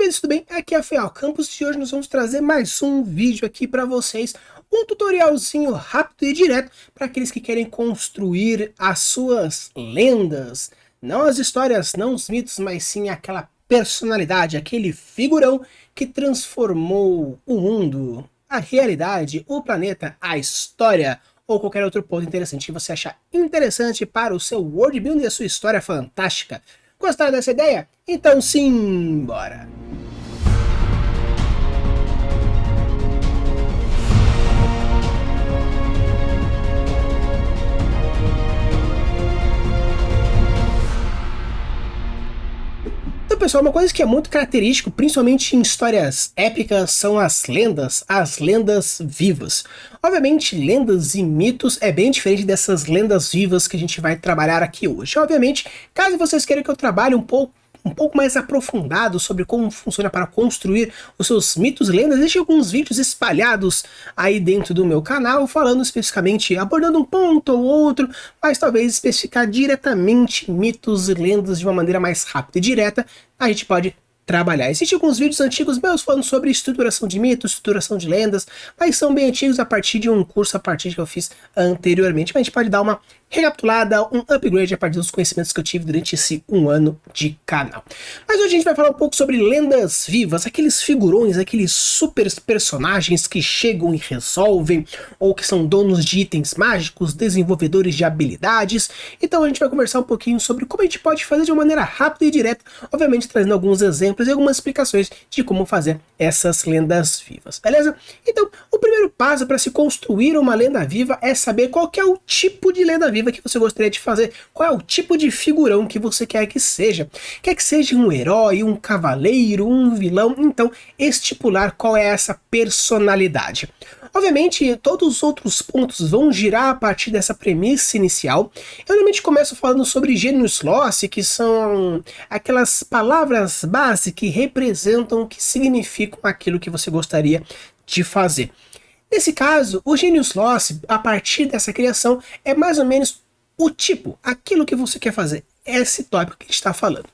beleza, tudo bem? Aqui é a Feal Campos e hoje nós vamos trazer mais um vídeo aqui para vocês, um tutorialzinho rápido e direto para aqueles que querem construir as suas lendas, não as histórias, não os mitos, mas sim aquela personalidade, aquele figurão que transformou o mundo, a realidade, o planeta, a história ou qualquer outro ponto interessante que você achar interessante para o seu world building e a sua história fantástica. Gostaram dessa ideia? Então sim, bora! Então, pessoal, uma coisa que é muito característico, principalmente em histórias épicas, são as lendas vivas. Obviamente, lendas e mitos é bem diferente dessas lendas vivas que a gente vai trabalhar aqui hoje. Obviamente, caso vocês queiram que eu trabalhe um pouco mais aprofundado sobre como funciona para construir os seus mitos e lendas, existem alguns vídeos espalhados aí dentro do meu canal, falando especificamente, abordando um ponto ou outro, mas talvez especificar diretamente mitos e lendas de uma maneira mais rápida e direta, a gente pode trabalhar. Existem alguns vídeos antigos meus falando sobre estruturação de mitos, estruturação de lendas, mas são bem antigos a partir de um curso que eu fiz anteriormente, mas a gente pode dar uma recapitulada, um upgrade a partir dos conhecimentos que eu tive durante esse um ano de canal. Mas hoje a gente vai falar um pouco sobre lendas vivas, aqueles figurões, aqueles super personagens que chegam e resolvem, ou que são donos de itens mágicos, desenvolvedores de habilidades. Então a gente vai conversar um pouquinho sobre como a gente pode fazer de uma maneira rápida e direta, obviamente trazendo alguns exemplos e algumas explicações de como fazer essas lendas vivas, beleza? Então, o primeiro passo para se construir uma lenda viva é saber qual que é o tipo de lenda viva que você gostaria de fazer, qual é o tipo de figurão que você quer que seja. Quer que seja um herói, um cavaleiro, um vilão, então estipular qual é essa personalidade. Obviamente, todos os outros pontos vão girar a partir dessa premissa inicial. Eu normalmente começo falando sobre gênios loci, que são aquelas palavras base que representam, que significam aquilo que você gostaria de fazer. Nesse caso, o Genius Loci, a partir dessa criação, é mais ou menos o tipo, aquilo que você quer fazer, esse tópico que a gente está falando.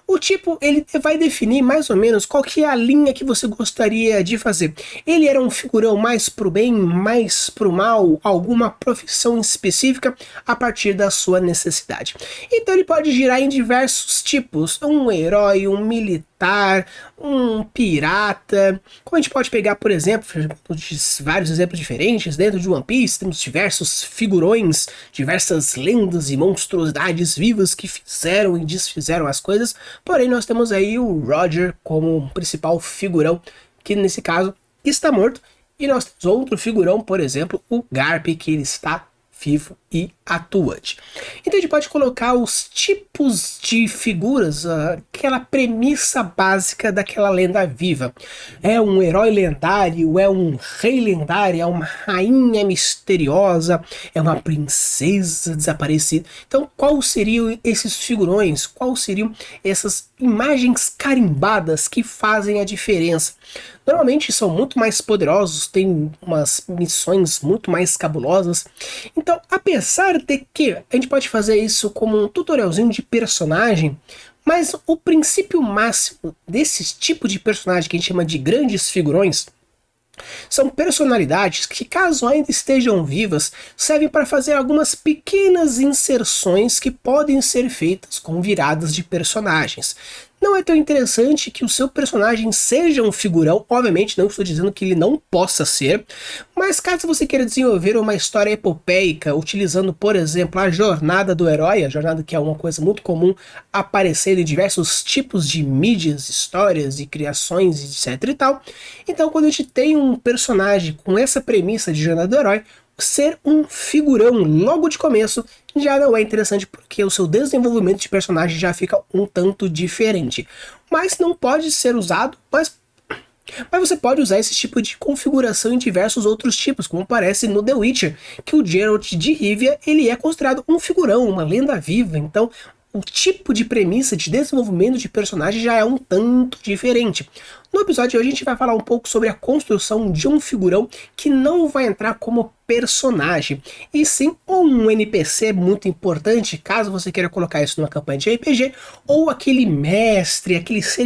O tipo, ele vai definir mais ou menos qual que é a linha que você gostaria de fazer. Ele era um figurão mais pro bem, mais pro mal, alguma profissão específica a partir da sua necessidade. Então ele pode girar em diversos tipos, um herói, um militar, um pirata. Como a gente pode pegar, por exemplo, vários exemplos diferentes, dentro de One Piece temos diversos figurões, diversas lendas e monstruosidades vivas que fizeram e desfizeram as coisas. Porém, nós temos aí o Roger como principal figurão, que nesse caso está morto. E nós temos outro figurão, por exemplo, o Garp, que ele está vivo e atuante. Então a gente pode colocar os tipos de figuras, aquela premissa básica daquela lenda viva. É um herói lendário, é um rei lendário, é uma rainha misteriosa, é uma princesa desaparecida. Então quais seriam esses figurões? Quais seriam essas imagens carimbadas que fazem a diferença? Normalmente são muito mais poderosos, têm umas missões muito mais cabulosas. Então, apesar de que a gente pode fazer isso como um tutorialzinho de personagem, mas o princípio máximo desse tipo de personagem que a gente chama de grandes figurões são personalidades que, caso ainda estejam vivas, servem para fazer algumas pequenas inserções que podem ser feitas com viradas de personagens. Não é tão interessante que o seu personagem seja um figurão, obviamente não estou dizendo que ele não possa ser, mas caso você queira desenvolver uma história epopeica, utilizando, por exemplo, a jornada do herói, a jornada que é uma coisa muito comum aparecer em diversos tipos de mídias, histórias e criações, etc e tal, então quando a gente tem um personagem com essa premissa de jornada do herói, ser um figurão logo de começo já não é interessante porque o seu desenvolvimento de personagem já fica um tanto diferente. Mas não pode ser usado, mas você pode usar esse tipo de configuração em diversos outros tipos, como aparece no The Witcher, que o Geralt de Rivia ele é considerado um figurão, uma lenda viva. Então o tipo de premissa de desenvolvimento de personagem já é um tanto diferente. No episódio de hoje a gente vai falar um pouco sobre a construção de um figurão que não vai entrar como personagem, e sim um NPC muito importante, caso você queira colocar isso numa campanha de RPG, ou aquele mestre, aquele ser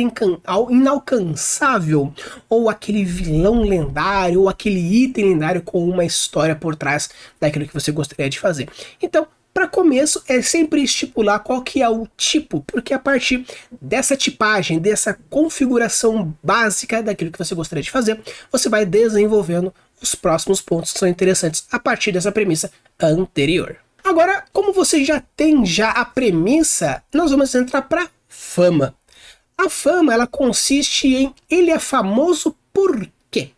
inalcançável, ou aquele vilão lendário, ou aquele item lendário com uma história por trás daquilo que você gostaria de fazer. Então, para começo, é sempre estipular qual que é o tipo, porque a partir dessa tipagem, dessa configuração básica daquilo que você gostaria de fazer, você vai desenvolvendo os próximos pontos que são interessantes a partir dessa premissa anterior. Agora, como você já tem a premissa, nós vamos entrar para fama. A fama, ela consiste em ele é famoso por quê?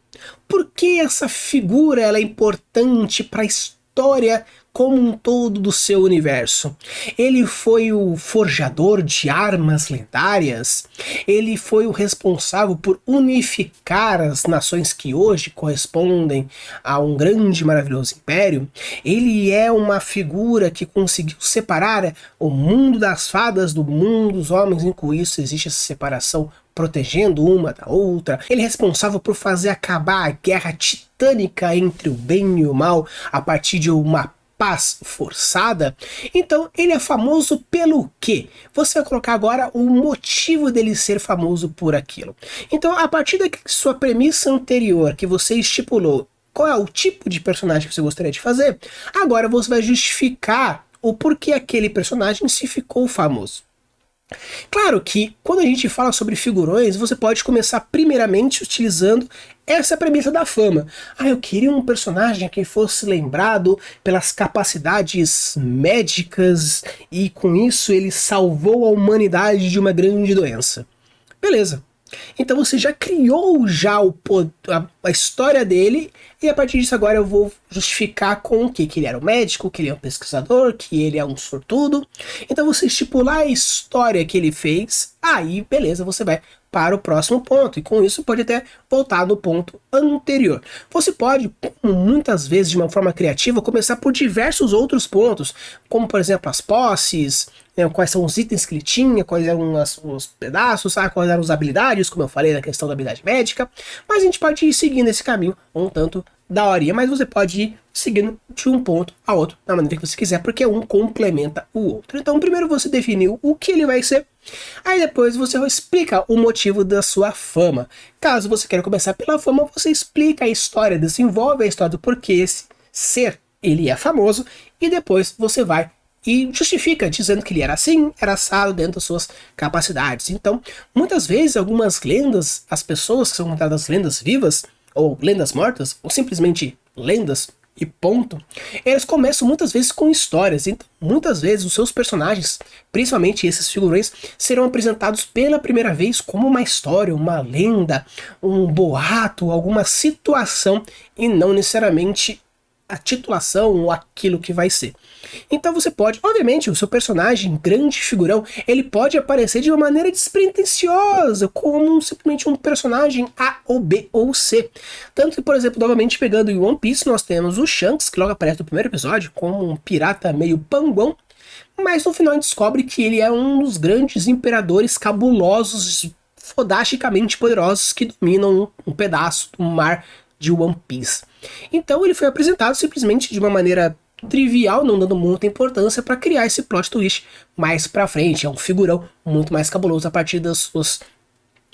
Por que essa figura ela é importante para a história como um todo do seu universo? Ele foi o forjador de armas lendárias? Ele foi o responsável por unificar as nações que hoje correspondem a um grande e maravilhoso império? Ele é uma figura que conseguiu separar o mundo das fadas do mundo dos homens, e com isso existe essa separação protegendo uma da outra. Ele é responsável por fazer acabar a guerra titânica entre o bem e o mal a partir de uma paz forçada. Então ele é famoso pelo quê? Você vai colocar agora o motivo dele ser famoso por aquilo. Então, a partir da sua premissa anterior que você estipulou qual é o tipo de personagem que você gostaria de fazer, agora você vai justificar o porquê aquele personagem se ficou famoso. Claro que quando a gente fala sobre figurões, você pode começar primeiramente utilizando essa premissa da fama. Eu queria um personagem que fosse lembrado pelas capacidades médicas e com isso ele salvou a humanidade de uma grande doença. Beleza. Então você já criou a história dele, e a partir disso agora eu vou justificar com o quê? Que ele era um médico, que ele é um pesquisador, que ele é um sortudo. Então você estipular a história que ele fez, aí beleza, você vai para o próximo ponto, e com isso pode até voltar no ponto anterior. Você pode, muitas vezes de uma forma criativa, começar por diversos outros pontos, como por exemplo as posses, quais são os itens que ele tinha, quais eram os pedaços, quais eram as habilidades, como eu falei na questão da habilidade médica, mas a gente pode ir seguindo esse caminho um tanto da horinha, mas você pode ir seguindo de um ponto a outro, da maneira que você quiser, porque um complementa o outro. Então primeiro você definiu o que ele vai ser, aí depois você explica o motivo da sua fama. Caso você queira começar pela fama, você explica a história, desenvolve a história do porquê esse ser, ele é famoso, e depois você vai e justifica, dizendo que ele era assim, era assado dentro das suas capacidades. Então, muitas vezes, algumas lendas, as pessoas que são contadas lendas vivas, ou lendas mortas, ou simplesmente lendas e ponto, eles começam muitas vezes com histórias. Então, muitas vezes, os seus personagens, principalmente esses figurões, serão apresentados pela primeira vez como uma história, uma lenda, um boato, alguma situação, e não necessariamente a titulação ou aquilo que vai ser. Então você pode, obviamente, o seu personagem, grande figurão, ele pode aparecer de uma maneira despretensiosa, como simplesmente um personagem A ou B ou C. Tanto que, por exemplo, novamente pegando em One Piece, nós temos o Shanks, que logo aparece no primeiro episódio, como um pirata meio panguão, mas no final a gente descobre que ele é um dos grandes imperadores cabulosos, fodasticamente poderosos, que dominam um pedaço do mar de One Piece. Então ele foi apresentado simplesmente de uma maneira trivial, não dando muita importância, para criar esse plot twist mais pra frente. É um figurão muito mais cabuloso a partir das suas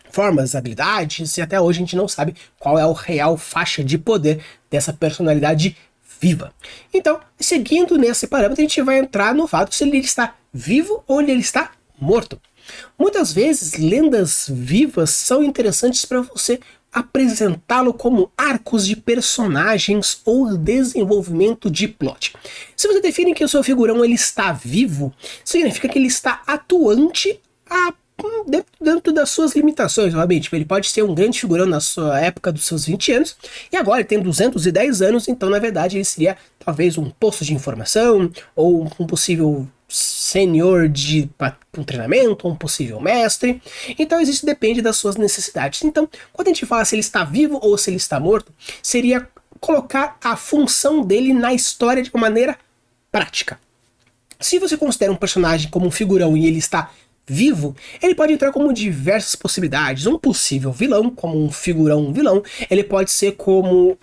formas, habilidades, e até hoje a gente não sabe qual é a real faixa de poder dessa personalidade viva. Então, seguindo nesse parâmetro, a gente vai entrar no fato se ele está vivo ou ele está morto. Muitas vezes, lendas vivas são interessantes para você apresentá-lo como arcos de personagens ou desenvolvimento de plot. Se você define que o seu figurão ele está vivo, significa que ele está atuante dentro das suas limitações, obviamente. Ele pode ser um grande figurão na sua época dos seus 20 anos, e agora ele tem 210 anos, então na verdade ele seria talvez um poço de informação, ou um possível sênior de um treinamento, ou um possível mestre. Então isso depende das suas necessidades. Então, quando a gente fala se ele está vivo ou se ele está morto, seria colocar a função dele na história de uma maneira prática. Se você considera um personagem como um figurão e ele está vivo, ele pode entrar como diversas possibilidades. Um possível vilão, como um figurão vilão, ele pode ser como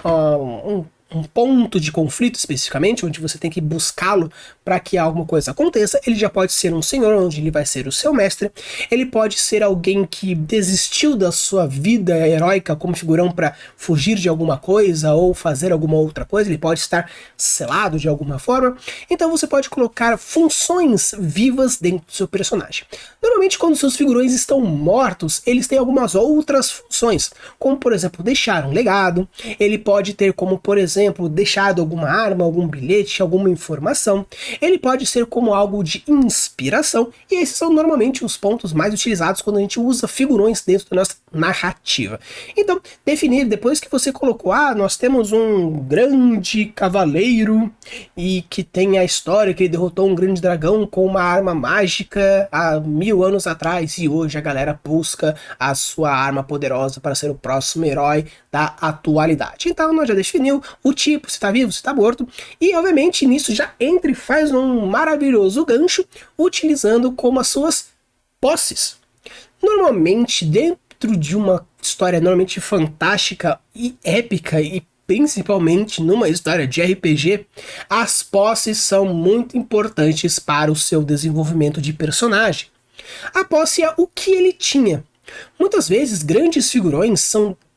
um ponto de conflito especificamente, onde você tem que buscá-lo para que alguma coisa aconteça. Ele já pode ser um senhor, onde ele vai ser o seu mestre. Ele pode ser alguém que desistiu da sua vida heróica como figurão para fugir de alguma coisa ou fazer alguma outra coisa. Ele pode estar selado de alguma forma. Então você pode colocar funções vivas dentro do seu personagem. Normalmente, quando seus figurões estão mortos, eles têm algumas outras funções, como por exemplo, deixar um legado. Ele pode ter como, por exemplo, deixado alguma arma, algum bilhete, alguma informação. Ele pode ser como algo de inspiração, e esses são normalmente os pontos mais utilizados quando a gente usa figurões dentro da nossa narrativa. Então, definir, depois que você colocou, nós temos um grande cavaleiro e que tem a história que ele derrotou um grande dragão com uma arma mágica há 1000 anos atrás, e hoje a galera busca a sua arma poderosa para ser o próximo herói da atualidade. Então, nós já definiu o tipo, se está vivo, se está morto, e obviamente nisso já entra e faz um maravilhoso gancho, utilizando como as suas posses. Normalmente, dentro de uma história normalmente fantástica e épica, e principalmente numa história de RPG, as posses são muito importantes para o seu desenvolvimento de personagem. A posse é o que ele tinha. Muitas vezes, grandes figurões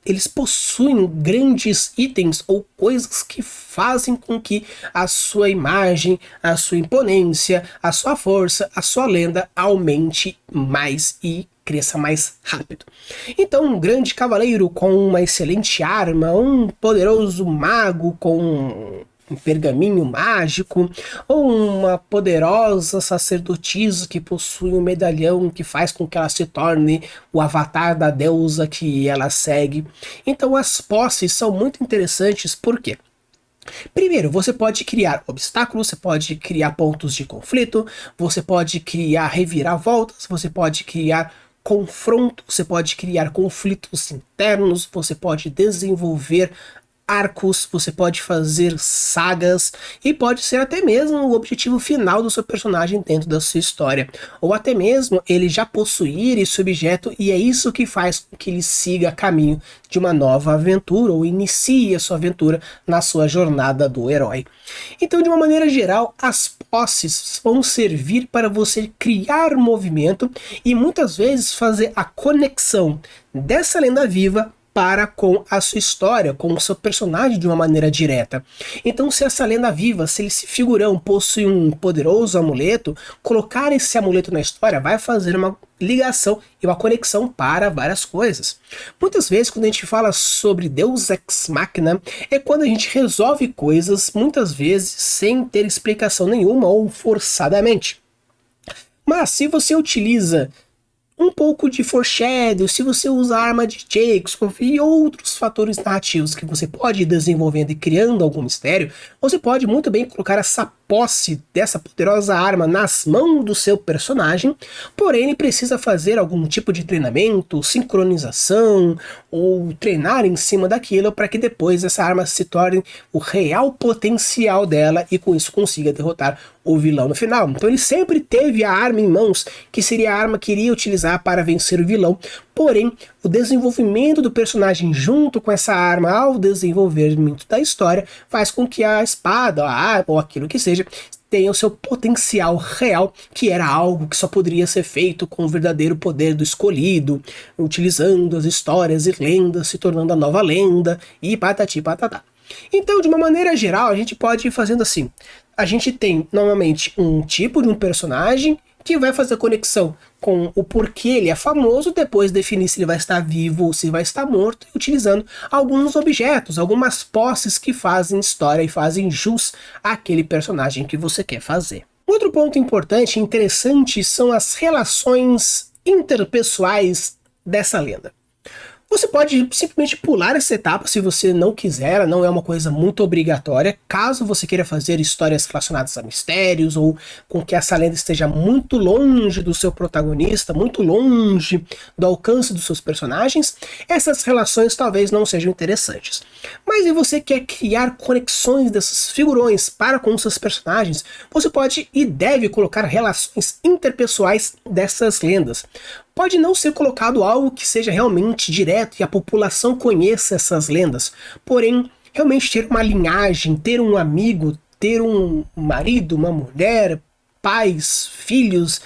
eles possuem grandes itens ou coisas que fazem com que a sua imagem, a sua imponência, a sua força, a sua lenda aumente mais e cresça mais rápido. Então, um grande cavaleiro com uma excelente arma, um poderoso mago com um pergaminho mágico, ou uma poderosa sacerdotisa que possui um medalhão que faz com que ela se torne o avatar da deusa que ela segue. Então as posses são muito interessantes, por quê? Primeiro, você pode criar obstáculos, você pode criar pontos de conflito, você pode criar reviravoltas, você pode criar confronto, você pode criar conflitos internos, você pode desenvolver arcos, você pode fazer sagas, e pode ser até mesmo o objetivo final do seu personagem dentro da sua história, ou até mesmo ele já possuir esse objeto, e é isso que faz com que ele siga caminho de uma nova aventura, ou inicie a sua aventura na sua jornada do herói. Então, de uma maneira geral, as posses vão servir para você criar movimento e muitas vezes fazer a conexão dessa lenda viva para com a sua história, com o seu personagem de uma maneira direta. Então, se essa lenda viva, se esse figurão possui um poderoso amuleto, colocar esse amuleto na história vai fazer uma ligação e uma conexão para várias coisas. Muitas vezes, quando a gente fala sobre Deus Ex Machina, é quando a gente resolve coisas, muitas vezes, sem ter explicação nenhuma ou forçadamente. Mas, se você utiliza um pouco de foreshadow, se você usa a arma de Shakespeare e outros fatores narrativos que você pode ir desenvolvendo e criando algum mistério, você pode muito bem colocar essa posse dessa poderosa arma nas mãos do seu personagem, porém ele precisa fazer algum tipo de treinamento, sincronização, ou treinar em cima daquilo para que depois essa arma se torne o real potencial dela e com isso consiga derrotar o vilão no final. Então ele sempre teve a arma em mãos, que seria a arma que iria utilizar para vencer o vilão, porém o desenvolvimento do personagem junto com essa arma ao desenvolvimento da história faz com que a espada, a arma ou aquilo que seja tenha o seu potencial real, que era algo que só poderia ser feito com o verdadeiro poder do escolhido, utilizando as histórias e lendas, se tornando a nova lenda e patati patatá. Então, de uma maneira geral, a gente pode ir fazendo assim. A gente tem, normalmente, um tipo de um personagem que vai fazer conexão com o porquê ele é famoso, depois definir se ele vai estar vivo ou se vai estar morto, utilizando alguns objetos, algumas posses que fazem história e fazem jus àquele personagem que você quer fazer. Outro ponto importante e interessante são as relações interpessoais dessa lenda. Você pode simplesmente pular essa etapa se você não quiser, não é uma coisa muito obrigatória. Caso você queira fazer histórias relacionadas a mistérios ou com que essa lenda esteja muito longe do seu protagonista, muito longe do alcance dos seus personagens, essas relações talvez não sejam interessantes. Mas se você quer criar conexões desses figurões para com seus personagens, você pode e deve colocar relações interpessoais dessas lendas. Pode não ser colocado algo que seja realmente direto e a população conheça essas lendas, porém, realmente ter uma linhagem, ter um amigo, ter um marido, uma mulher, pais, filhos,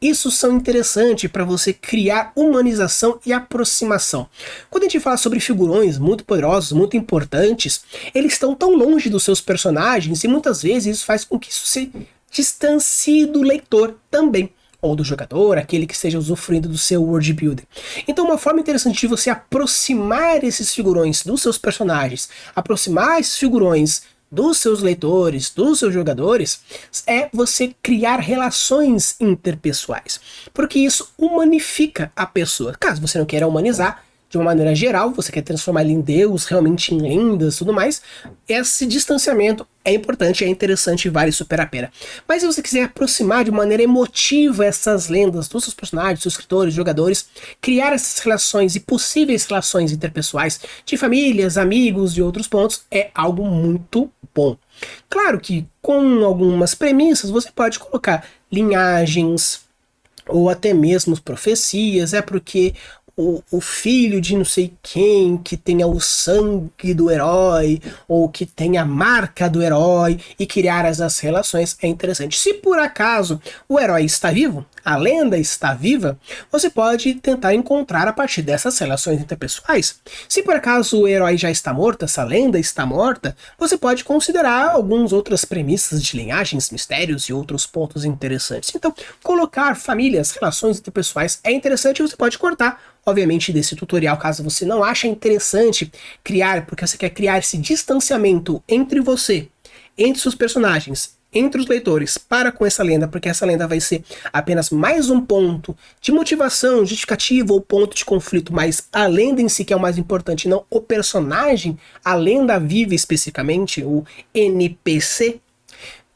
isso são interessantes para você criar humanização e aproximação. Quando a gente fala sobre figurões muito poderosos, muito importantes, eles estão tão longe dos seus personagens e muitas vezes isso faz com que isso se distancie do leitor também, ou do jogador, aquele que esteja usufruindo do seu world building. Então uma forma interessante de você aproximar esses figurões dos seus personagens, aproximar esses figurões dos seus leitores, dos seus jogadores, é você criar relações interpessoais, porque isso humanifica a pessoa. Caso você não queira humanizar de uma maneira geral, você quer transformar ele em Deus, realmente em lendas e tudo mais, esse distanciamento é importante, é interessante e vale super a pena. Mas se você quiser aproximar de maneira emotiva essas lendas dos seus personagens, dos seus escritores, jogadores, criar essas relações e possíveis relações interpessoais de famílias, amigos e outros pontos, é algo muito bom. Claro que com algumas premissas você pode colocar linhagens ou até mesmo profecias, porque o filho de não sei quem que tenha o sangue do herói ou que tenha a marca do herói e criar essas relações é interessante. Se por acaso o herói está vivo, a lenda está viva, você pode tentar encontrar a partir dessas relações interpessoais. Se por acaso o herói já está morto, essa lenda está morta, você pode considerar algumas outras premissas de linhagens, mistérios e outros pontos interessantes. Então, colocar famílias, relações interpessoais é interessante e você pode cortar, obviamente, desse tutorial, caso você não ache interessante criar, porque você quer criar esse distanciamento entre você, entre seus personagens, entre os leitores, para com essa lenda, porque essa lenda vai ser apenas mais um ponto de motivação, justificativa ou ponto de conflito, mas a lenda em si que é o mais importante, não o personagem, a lenda viva especificamente, o NPC.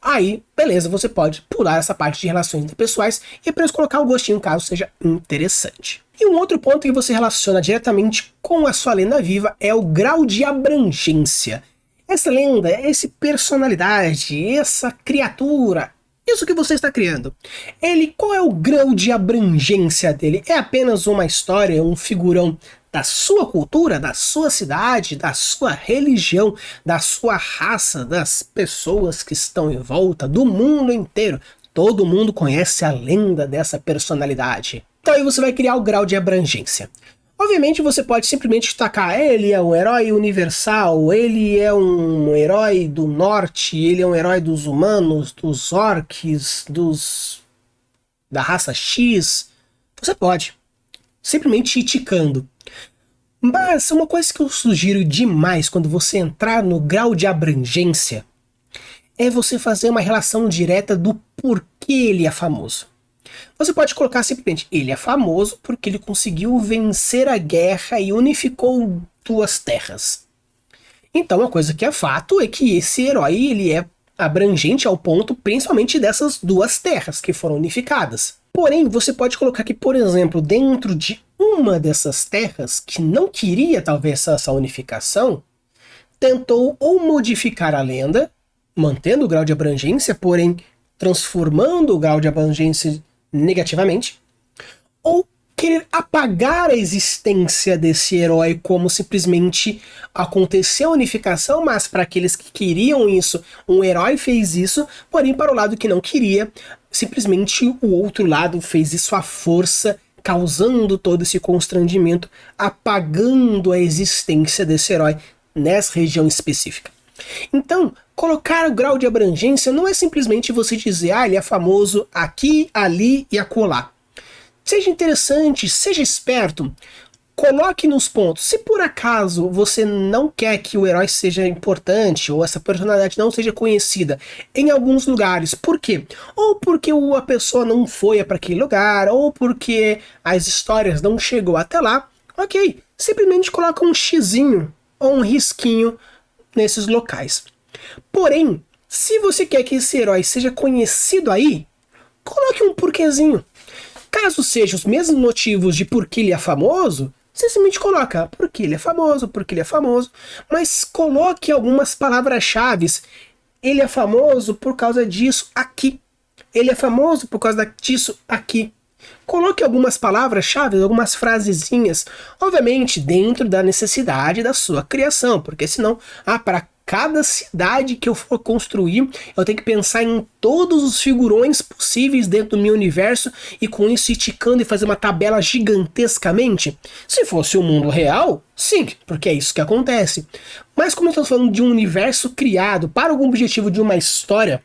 Aí, beleza, você pode pular essa parte de relações interpessoais e apenas colocar o gostinho caso seja interessante. E um outro ponto que você relaciona diretamente com a sua lenda viva é o grau de abrangência. Essa lenda, essa personalidade, essa criatura, isso que você está criando, qual é o grau de abrangência dele? É apenas uma história, um figurão da sua cultura, da sua cidade, da sua religião, da sua raça, das pessoas que estão em volta, do mundo inteiro? Todo mundo conhece a lenda dessa personalidade. Então aí você vai criar o grau de abrangência. Obviamente você pode simplesmente destacar, ele é um herói universal, ele é um herói do norte, ele é um herói dos humanos, dos orcs, da raça X. Você pode simplesmente ir ticando. Mas uma coisa que eu sugiro demais quando você entrar no grau de abrangência é você fazer uma relação direta do porquê ele é famoso. Você pode colocar simplesmente, ele é famoso porque ele conseguiu vencer a guerra e unificou duas terras. Então uma coisa que é fato é que esse herói ele é abrangente ao ponto principalmente dessas duas terras que foram unificadas. Porém, você pode colocar que, por exemplo, dentro de uma dessas terras que não queria talvez essa unificação, tentou ou modificar a lenda, mantendo o grau de abrangência, porém transformando o grau de abrangência negativamente, ou querer apagar a existência desse herói como simplesmente aconteceu a unificação, mas para aqueles que queriam isso, um herói fez isso, porém para o lado que não queria, simplesmente o outro lado fez isso à força, causando todo esse constrangimento, apagando a existência desse herói nessa região específica. Então, colocar o grau de abrangência não é simplesmente você dizer, ele é famoso aqui, ali e acolá. Seja interessante, seja esperto, coloque nos pontos. Se por acaso você não quer que o herói seja importante ou essa personalidade não seja conhecida em alguns lugares, por quê? Ou porque a pessoa não foi para aquele lugar, ou porque as histórias não chegou até lá, Ok, simplesmente coloca um xizinho ou um risquinho nesses locais. Porém, se você quer que esse herói seja conhecido aí, coloque um porquezinho. Caso sejam os mesmos motivos de por que ele é famoso, você simplesmente coloca porque ele é famoso, porque ele é famoso, mas coloque algumas palavras-chave. Ele é famoso por causa disso aqui. Ele é famoso por causa disso aqui. Coloque algumas palavras-chave, algumas frasezinhas, obviamente dentro da necessidade da sua criação, porque senão, para cada cidade que eu for construir, eu tenho que pensar em todos os figurões possíveis dentro do meu universo e com isso ir ticando e fazer uma tabela gigantescamente. Se fosse o mundo real, sim, porque é isso que acontece. Mas como eu estou falando de um universo criado para algum objetivo de uma história,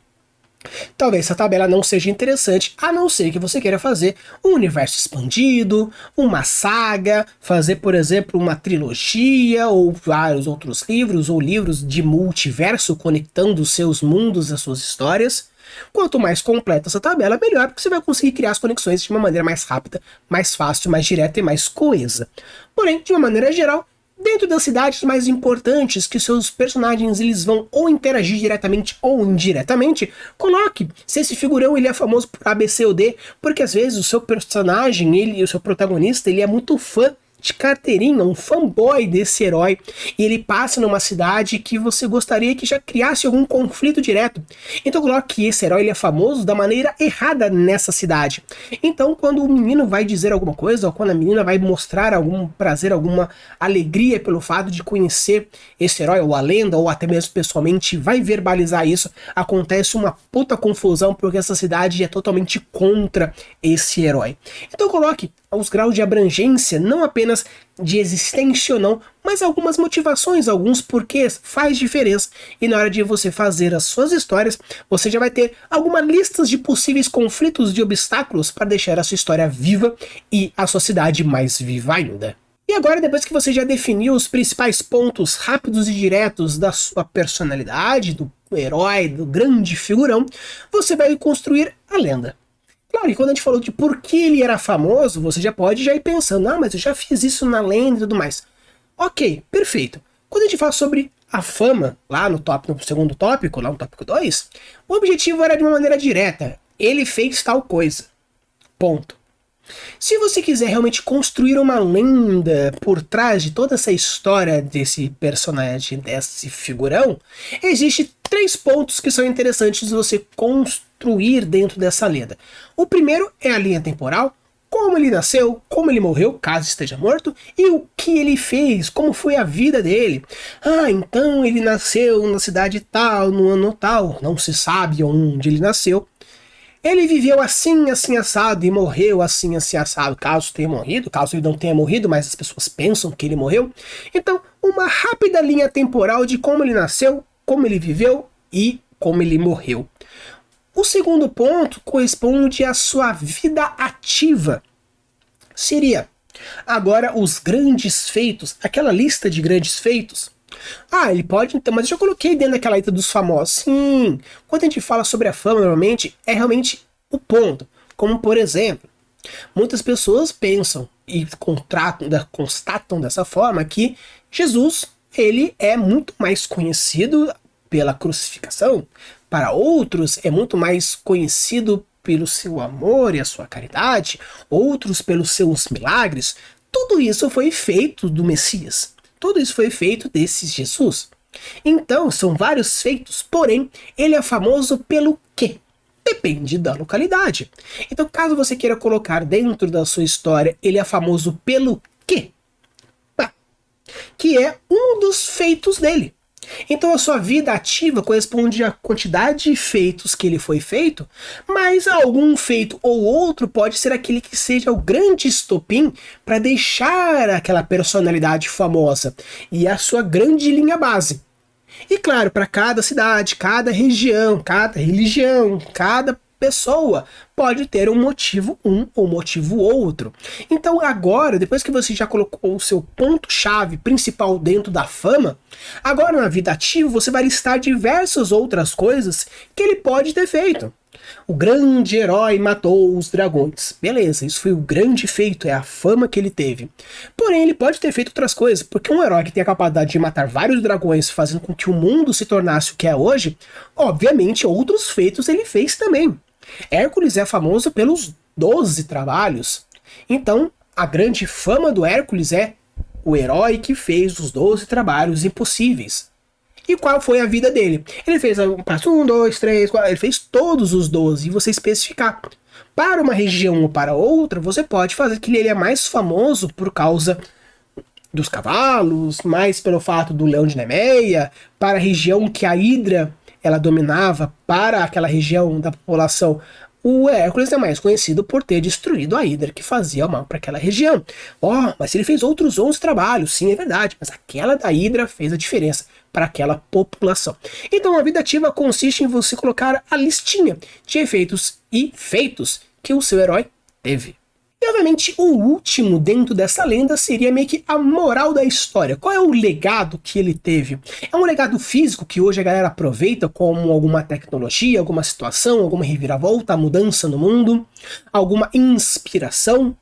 talvez essa tabela não seja interessante, a não ser que você queira fazer um universo expandido, uma saga, fazer, por exemplo, uma trilogia ou vários outros livros ou livros de multiverso conectando os seus mundos e as suas histórias. Quanto mais completa essa tabela, melhor, porque você vai conseguir criar as conexões de uma maneira mais rápida, mais fácil, mais direta e mais coesa. Porém, de uma maneira geral, dentro das cidades mais importantes que seus personagens eles vão ou interagir diretamente ou indiretamente, coloque se esse figurão ele é famoso por A, B, C ou D, porque às vezes o seu personagem, o seu protagonista, ele é muito fã de carteirinha, um fanboy desse herói, e ele passa numa cidade que você gostaria que já criasse algum conflito direto. Então coloque que esse herói ele é famoso da maneira errada nessa cidade. Então quando o menino vai dizer alguma coisa, ou quando a menina vai mostrar algum prazer, alguma alegria pelo fato de conhecer esse herói, ou a lenda, ou até mesmo pessoalmente, vai verbalizar isso, acontece uma puta confusão, porque essa cidade é totalmente contra esse herói. Então coloque os graus de abrangência, não apenas de existência ou não, mas algumas motivações, alguns porquês, faz diferença. E na hora de você fazer as suas histórias, você já vai ter algumas listas de possíveis conflitos, de obstáculos para deixar a sua história viva e a sua cidade mais viva ainda. E agora, depois que você já definiu os principais pontos rápidos e diretos da sua personalidade, do herói, do grande figurão, você vai construir a lenda. Claro, e quando a gente falou de por que ele era famoso, você já pode já ir pensando, mas eu já fiz isso na lenda e tudo mais. Ok, perfeito. Quando a gente fala sobre a fama, lá no segundo tópico, lá no tópico 2, o objetivo era de uma maneira direta. Ele fez tal coisa. Ponto. Se você quiser realmente construir uma lenda por trás de toda essa história desse personagem, desse figurão, existem 3 pontos que são interessantes de você construir dentro dessa lenda. O primeiro é a linha temporal, como ele nasceu, como ele morreu, caso esteja morto, e o que ele fez, como foi a vida dele. Então ele nasceu na cidade tal, no ano tal, não se sabe onde ele nasceu. Ele viveu assim, assim, assado, e morreu assim, assim, assado, caso tenha morrido, caso ele não tenha morrido, mas as pessoas pensam que ele morreu. Então, uma rápida linha temporal de como ele nasceu, como ele viveu e como ele morreu. O segundo ponto corresponde à sua vida ativa. Seria, agora, os grandes feitos, aquela lista de grandes feitos. Ele pode então, mas eu já coloquei dentro daquela lista dos famosos. Sim, quando a gente fala sobre a fama, normalmente, é realmente o ponto. Como, por exemplo, muitas pessoas pensam e constatam dessa forma que Jesus, ele é muito mais conhecido pela crucificação. Para outros, é muito mais conhecido pelo seu amor e a sua caridade. Outros pelos seus milagres. Tudo isso foi feito do Messias. Tudo isso foi feito desse Jesus. Então, são vários feitos, porém, ele é famoso pelo quê? Depende da localidade. Então, caso você queira colocar dentro da sua história, ele é famoso pelo quê? Que é um dos feitos dele. Então a sua vida ativa corresponde à quantidade de feitos que ele foi feito, mas algum feito ou outro pode ser aquele que seja o grande estopim para deixar aquela personalidade famosa e a sua grande linha base. E claro, para cada cidade, cada região, cada religião, cada pessoa pode ter um motivo ou motivo outro. Então agora, depois que você já colocou o seu ponto-chave principal dentro da fama, agora na vida ativa você vai listar diversas outras coisas que ele pode ter feito. O grande herói matou os dragões. Beleza, isso foi o grande feito, é a fama que ele teve. Porém, ele pode ter feito outras coisas, porque um herói que tem a capacidade de matar vários dragões, fazendo com que o mundo se tornasse o que é hoje, obviamente outros feitos ele fez também. Hércules é famoso pelos 12 trabalhos. Então, a grande fama do Hércules é o herói que fez os 12 trabalhos impossíveis. E qual foi a vida dele? Ele fez um passo 1, 2, 3, 4, ele fez todos os 12 e você especificar. Para uma região ou para outra, você pode fazer que ele é mais famoso por causa dos cavalos, mais pelo fato do leão de Nemeia, para a região que a Hidra ela dominava, para aquela região da população. O Hércules é mais conhecido por ter destruído a Hidra, que fazia mal para aquela região. Mas ele fez outros 11 trabalhos, sim, é verdade, mas aquela da Hidra fez a diferença para aquela população. Então a vida ativa consiste em você colocar a listinha de efeitos e feitos que o seu herói teve. E obviamente o último dentro dessa lenda seria meio que a moral da história. Qual é o legado que ele teve? É um legado físico que hoje a galera aproveita como alguma tecnologia, alguma situação, alguma reviravolta, mudança no mundo, alguma inspiração?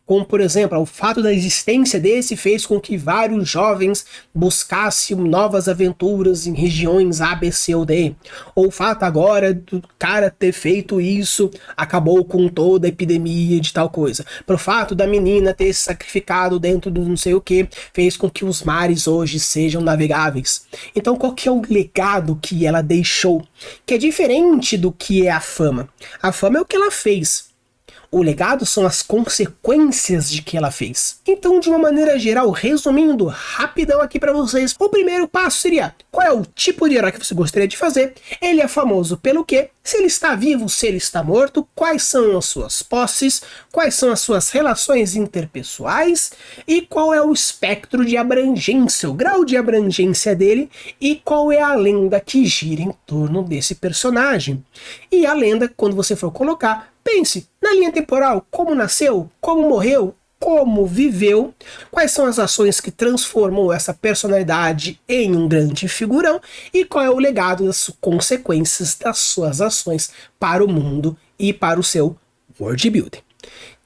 Como, por exemplo, o fato da existência desse fez com que vários jovens buscassem novas aventuras em regiões A, B, C ou D. Ou o fato agora do cara ter feito isso acabou com toda a epidemia de tal coisa. Pro fato da menina ter se sacrificado dentro do não sei o que, fez com que os mares hoje sejam navegáveis. Então qual que é o legado que ela deixou? Que é diferente do que é a fama. A fama é o que ela fez. O legado são as consequências de que ela fez. Então, de uma maneira geral, resumindo rapidão aqui para vocês, o primeiro passo seria: qual é o tipo de herói que você gostaria de fazer? Ele é famoso pelo quê? Se ele está vivo, se ele está morto, quais são as suas posses, quais são as suas relações interpessoais e qual é o espectro de abrangência, o grau de abrangência dele e qual é a lenda que gira em torno desse personagem. E a lenda, quando você for colocar, pense na linha temporal, como nasceu, como morreu, como viveu, quais são as ações que transformou essa personalidade em um grande figurão e qual é o legado das consequências das suas ações para o mundo e para o seu world building.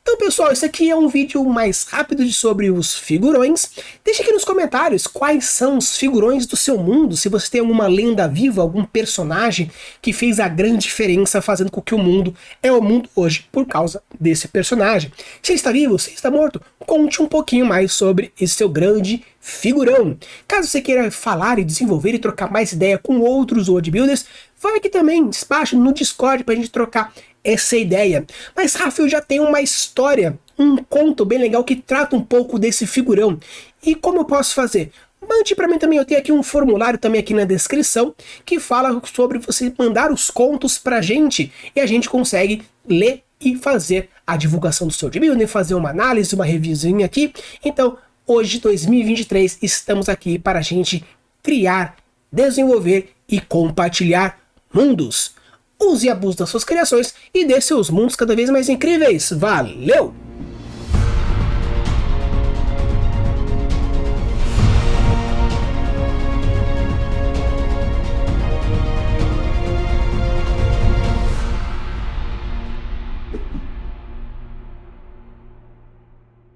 Então, pessoal, esse aqui é um vídeo mais rápido sobre os figurões. Deixa aqui nos comentários quais são os figurões do seu mundo, se você tem alguma lenda viva, algum personagem que fez a grande diferença fazendo com que o mundo é o mundo hoje por causa desse personagem. Se ele está vivo, se ele está morto, conte um pouquinho mais sobre esse seu grande figurão. Caso você queira falar e desenvolver e trocar mais ideia com outros world builders, vai aqui também, despacho no Discord pra gente trocar essa ideia. Mas Rafa, eu já tenho uma história, um conto bem legal que trata um pouco desse figurão. E como eu posso fazer? Mande para mim também, eu tenho aqui um formulário também aqui na descrição que fala sobre você mandar os contos pra gente e a gente consegue ler e fazer a divulgação do seu building, fazer uma análise, uma revisinha aqui. Então, hoje, 2023, estamos aqui para a gente criar, desenvolver e compartilhar mundos. Use e abuse das suas criações e dê seus mundos cada vez mais incríveis. Valeu!